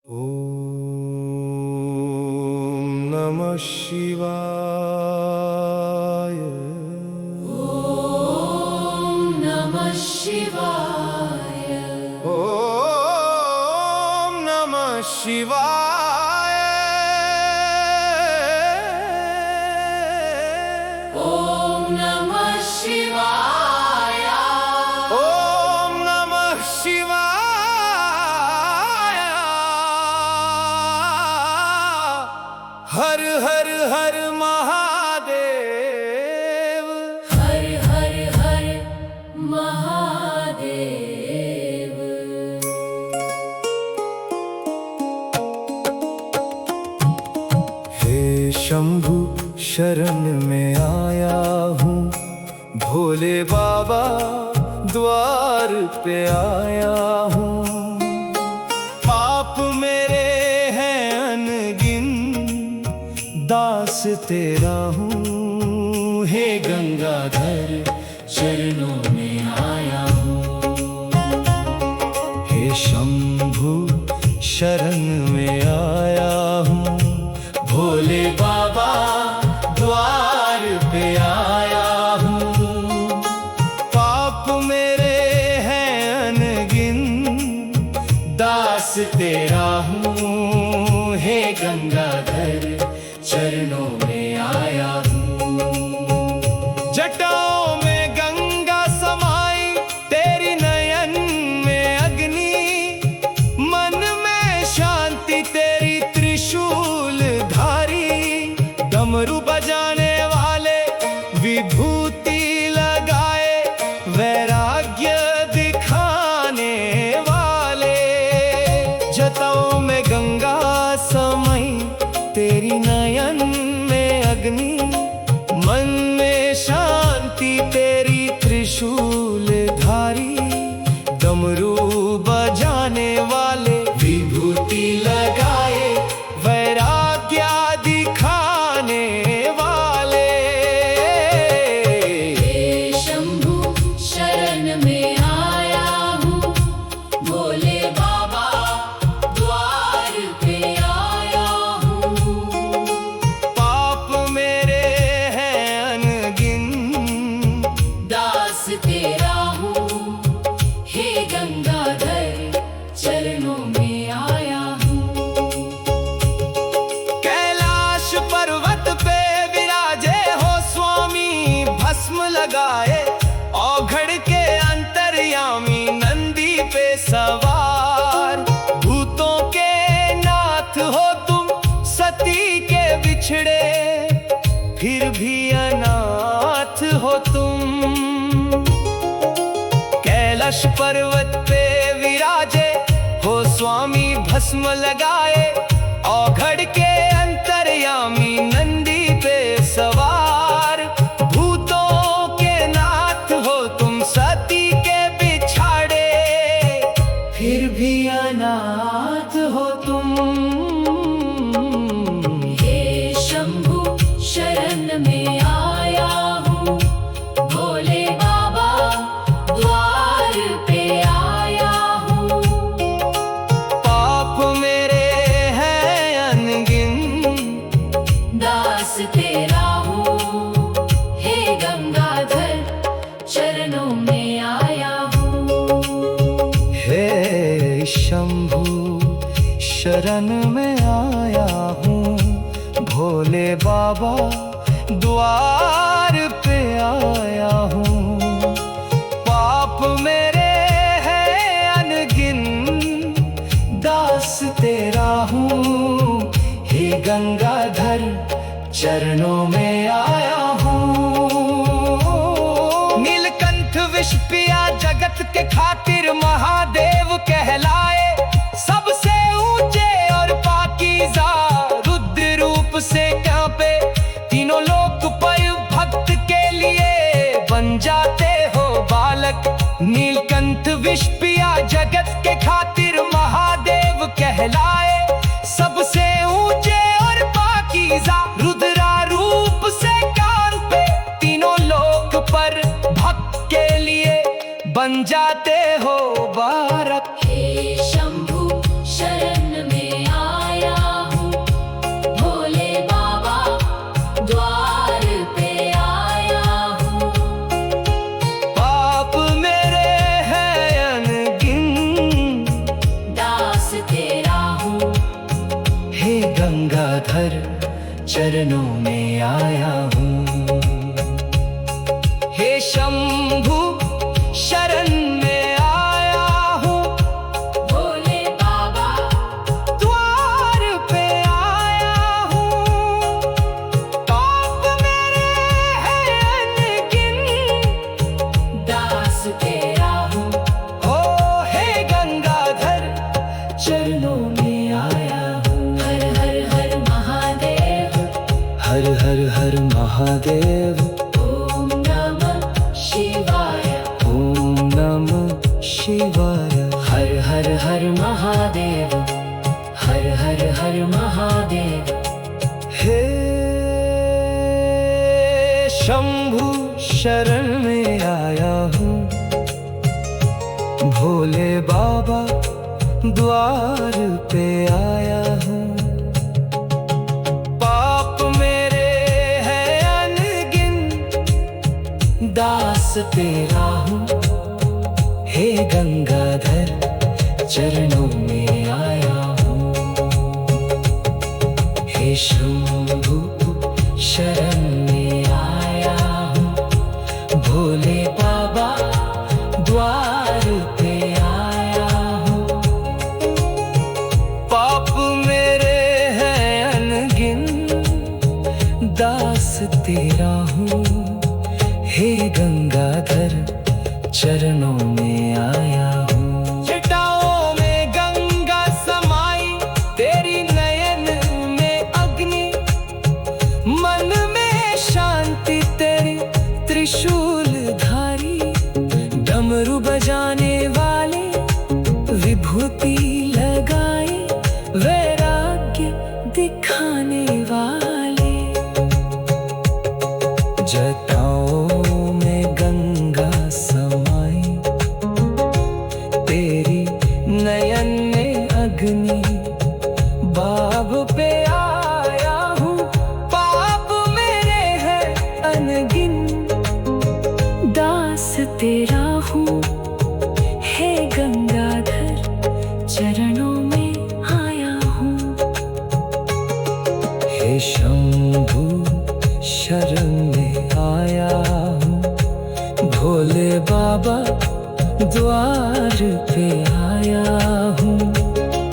ॐ नमः शिवाय। ॐ नमः शिवाय। ॐ नमः शिवाय। ॐ नमः शिवाय। ॐ नमः शिवाय। हर हर हर महादेव। हर हर हर महादेव। हे शंभु शरण में आया हूँ, भोले बाबा द्वार पे आया हूँ। पाप मेरे हैं अनगिन, दास तेरा हूँ। हे गंगाधर चरणों में आया हूँ। हे शंभु शरण में आया हूँ, भोले बाबा द्वार पे आया हूँ। पाप मेरे हैं अनगिन, दास तेरा हूँ। हे गंगाधर चरणों में आया हूँ। जटाओं में गंगा समाई, तेरी नयन में अग्नि, मन में शांति तेरी त्रिशूल धारी। डमरू बजाने वाले विभूति लगाए, वैराग्य दिखाने वाले। जटाओं में गंगा समाई, तेरी नयन में अग्नि, मन में शांति तेरी त्रिशूल धारी। डमरू बजाने वाले विभूति लगाए, वैराग्य दिखाने वाले। हे शंभु शरण में आया हूँ, भोले बाबा द्वार पे आया हूँ। पाप मेरे हैं अनगिन, दास तेरा हूँ। हे गंगाधर चरणों में आया हूँ। कैलाश पर्वत पे विराजे हो स्वामी, भस्म लगाए औघड़ के अंतर्यामी, नंदी पे सवार। भूतों के नाथ हो तुम, सती के बिछड़े, फिर भी अनाथ हो तुम। कैलाश पर्वत पे विराजे हो स्वामी, भस्म लगाए औघड़ के अंतर्यामी, नंदी पे सवार। भूतों के नाथ हो तुम, सती के बिछाड़े, फिर भी अनाथ हो तुम। हे शंभु शरण में आया हूँ, भोले बाबा द्वार पे आया हूँ। पाप मेरे हैं अनगिन, दास तेरा हूँ। हे गंगाधर चरणों में आया हूँ। हे शंभु शरण में आया हूँ, भोले बाबा द्वार पे आया हूँ। पाप मेरे हैं अनगिन, दास तेरा हूँ। हे गंगाधर चरणों में आया हूँ। नीलकंठ विष पिया जगत के खातिर महादेव कहलाए, सबसे ऊंचे और पाकीज़ा रुद्र रूप से कांपे। तीनों लोक पर भक्त के लिए बन जाते हो बालक। नीलकंठ विष पिया जगत के खातिर महादेव कहलाए, सबसे ऊंचे और पाकीज़ा रुद्रा रूप से कांपे। तीनों लोक पर भक्त के लिए बन जाते हो बालक। हे शंभु शरण में हर चरणों में आया हूँ। हे शंभु शरण में आया हूँ, भोले बाबा द्वार पे आया हूँ। पाप मेरे हैं अनगिन, दास तेरा हूँ। ओ हे गंगाधर चरणों में आया हूँ। हर हर हर महादेव, हर हर हर महादेव, ओम नमः शिवाय। ओम नमः शिवाय। हर हर हर महादेव, हर हर हर महादेव। हे शंभु शरण में आया हूँ, भोले बाबा द्वार पे आया हूँ। पाप मेरे हैं अनगिन, दास तेरा हूँ। हे गंगाधर चरणों में आया हूँ। हे शंभु शरण में आया हूँ, भोले बाबा द्वार पे आया हूँ। पाप मेरे हैं अनगिन, दास तेरा हूँ। हे गंगाधर चरणों में आया हूँ। जटाओं में गंगा समाई, तेरी नयन में अग्नि, मन में शांति तेरी त्रिशूल धारी। डमरू बजाने वाले, विभूति लगाए, वैराग्य दिखाने वाले। जटाओं में गंगा समाई, तेरी नयन में अग्नि, बाब पे आया हूँ। पाप मेरे हैं अनगिन, दास तेरा हूँ। हे गंगाधर चरणों में आया हूँ। हे शंभु शरण में आया हूँ, भोले बाबा द्वार पे